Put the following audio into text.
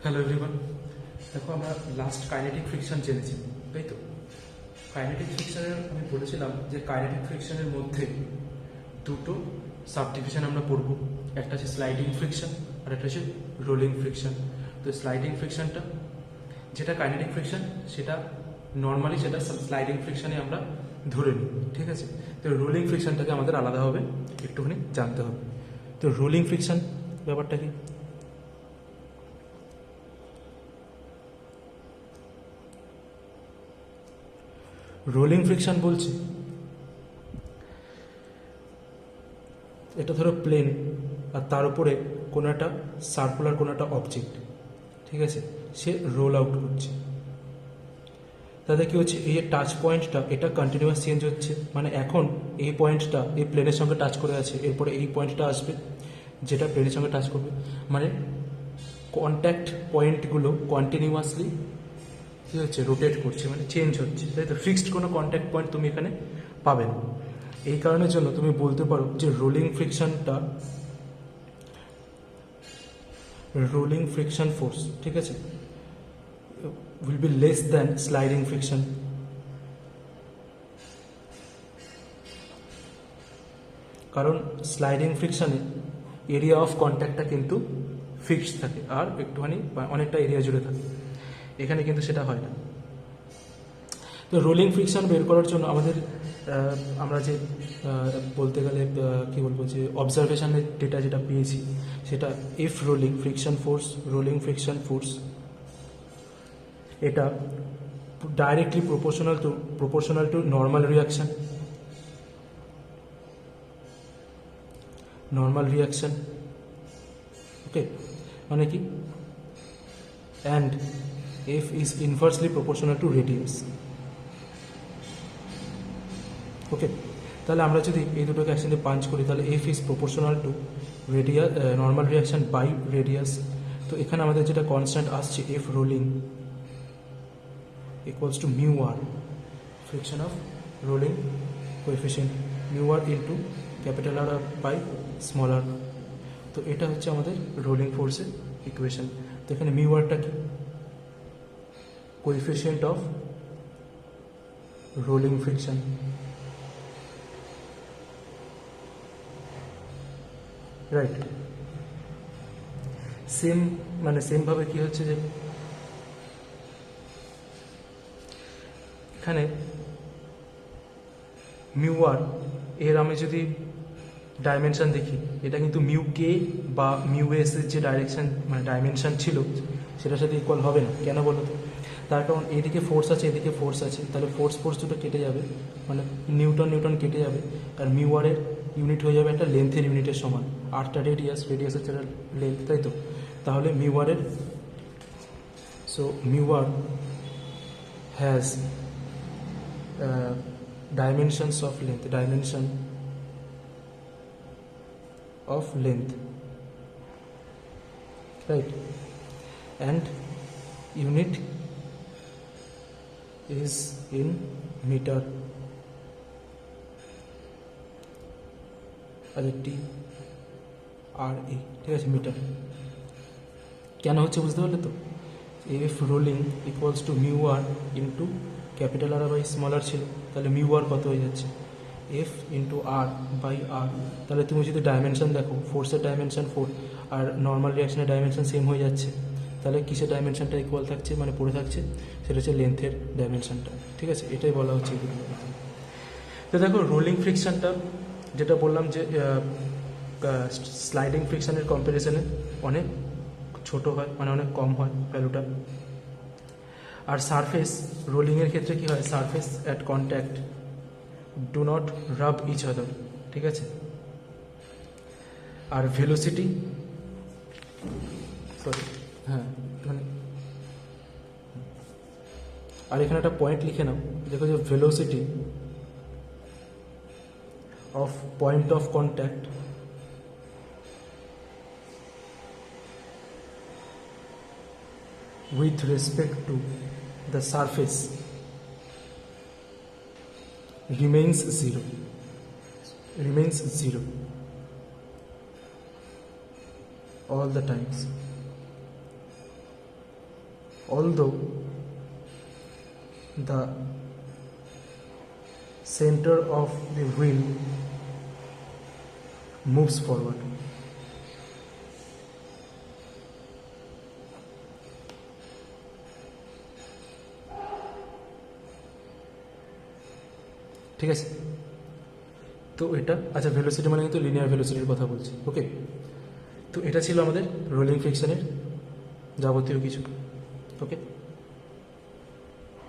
Hello everyone, দেখো আমরা last kinetic friction জেনেছি, তাই তো? কাইনেটিক ফ্রিকশনের আমি বলেছিলাম যে কাইনেটিক ফ্রিকশনের মধ্যে দুটো সাবডিভিশন আমরা পড়ব। একটা আছে স্লাইডিং ফ্রিকশন আর একটা হচ্ছে রোলিং ফ্রিকশন। তো স্লাইডিং ফ্রিকশনটা যেটা কাইনেটিক ফ্রিকশন, সেটা নর্মালি সেটা স্লাইডিং ফ্রিকশনে আমরা ধরে নিই, ঠিক আছে? তো রোলিং ফ্রিকশনটাকে আমাদের আলাদাভাবে একটুখানি জানতে হবে। তো রোলিং ফ্রিকশন ব্যাপারটা কি? রোলিং ফ্রিকশন বলছে, এটা ধরো প্লেন আর তার উপরে কোনো একটা সার্কুলার কোনো একটা অবজেক্ট, ঠিক আছে, সে রোল আউট করছে। তাতে কী হচ্ছে, এই যে টাচ পয়েন্টটা এটা কন্টিনিউয়াস চেঞ্জ হচ্ছে, মানে এখন এই পয়েন্টটা এই প্লেনের সঙ্গে টাচ করে আছে, এরপরে এই পয়েন্টটা আসবে যেটা প্লেনের সঙ্গে টাচ করবে, মানে কন্ট্যাক্ট পয়েন্টগুলো কন্টিনিউয়াসলি কী হচ্ছে, রোটেট করছে, মানে চেঞ্জ হচ্ছে, তাই তো? ফিক্সড কোনো কন্ট্যাক্ট পয়েন্ট তুমি এখানে পাবে না। এই কারণের জন্য তুমি বলতে পারো যে রোলিং ফ্রিকশন ফোর্স, ঠিক আছে, will be less than sliding friction. কারণ স্লাইডিং ফ্রিকশনে এরিয়া অফ কন্ট্যাক্টটা কিন্তু ফিক্সড থাকে আর একটুখানি অনেকটা এরিয়া জুড়ে থাকে, এখানে কিন্তু সেটা হয় না। তো রোলিং ফ্রিকশন বের করার জন্য আমাদের আমরা যে বলতে গেলে কী বলবো, যে অবজারভেশনের ডেটা যেটা পেয়েছি, সেটা এফ রোলিং ফ্রিকশন ফোর্স, এটা directly proportional to normal reaction, okay, মানে কি, and F is inversely proportional to radius, okay. তাহলে আমরা যদি এই দুটোকে একসাথে পাঞ্চ করি, তাহলে F is proportional to normal reaction by radius. তো এখানে আমাদের যেটা কনস্ট্যান্ট আসছে, F rolling equals to mu r, friction of rolling coefficient, mu r into capital R by small r। তো এটা হচ্ছে আমাদের রোলিং ফোর্সের ইকুয়েশন। তো এখানে মিউ আরটা কি, coefficient of rolling friction, right? সেমভাবে কি হচ্ছে, যে এখানে মিউ আর এর আমি যদি ডাইমেনশন দেখি, এটা কিন্তু মিউ কে বা মিউ এস এর যে ডাইমেনশন ছিল সেটার সাথে ইকুয়াল হবে না। কেন বলো তো? তার কারণ এদিকে ফোর্স আছে, এদিকে ফোর্স আছে, তাহলে ফোর্স দুটো কেটে যাবে, মানে নিউটন কেটে যাবে, আর মিউ আর এর ইউনিট হয়ে যাবে একটা লেন্থের ইউনিটের সমান, আরটা রেডিয়াসের যেটা লেন্থ, তাই তো? তাহলে mu R has dimension of length, right, and unit is in meter, টি আর এ, ঠিক আছে, মিটার। কেন হচ্ছে বুঝতে পারলে তো? F rolling equals to mu R into capital R by small R ছিল, তাহলে মিউ আর কত হয়ে যাচ্ছে, F into R by R. তাহলে তুমি যদি ডাইমেনশন দেখো, ফোর্সের ডাইমেনশন 4 আর নর্মাল রিয়াকশনের ডাইমেনশন সেম হয়ে যাচ্ছে, তাহলে কিসের ডাইমেনশনটা ইকুয়াল থাকছে, মানে পড়ে থাকছে, সেটা হচ্ছে লেন্থের ডাইমেনশনটা, ঠিক আছে? এটাই বলা হচ্ছে এগুলো। তো দেখো, রোলিং ফ্রিকশনটা যেটা বললাম যে স্লাইডিং ফ্রিকশনের কম্পারিজনে অনেক ছোট হয়, মানে অনেক কম হয় ভ্যালুটা। আর সারফেস রোলিংয়ের ক্ষেত্রে কী হয়, surface at contact do not rub each other, ঠিক আছে? আর ভেলোসিটি, আর এখানে একটা পয়েন্ট লিখে নাও, দেখো যে velocity of point of contact with respect to the surface remains zero all the times, although the center of the wheel moves forward. ঠিক আছে, তো এটা আচ্ছা ভেলোসিটি মানে কিন্তু লিনিয়ার ভেলোসিটির কথা বলছি। ওকে, তো এটা ছিল আমাদের রোলিং ফ্রিকশনের যাবতীয় কিছু। ওকে।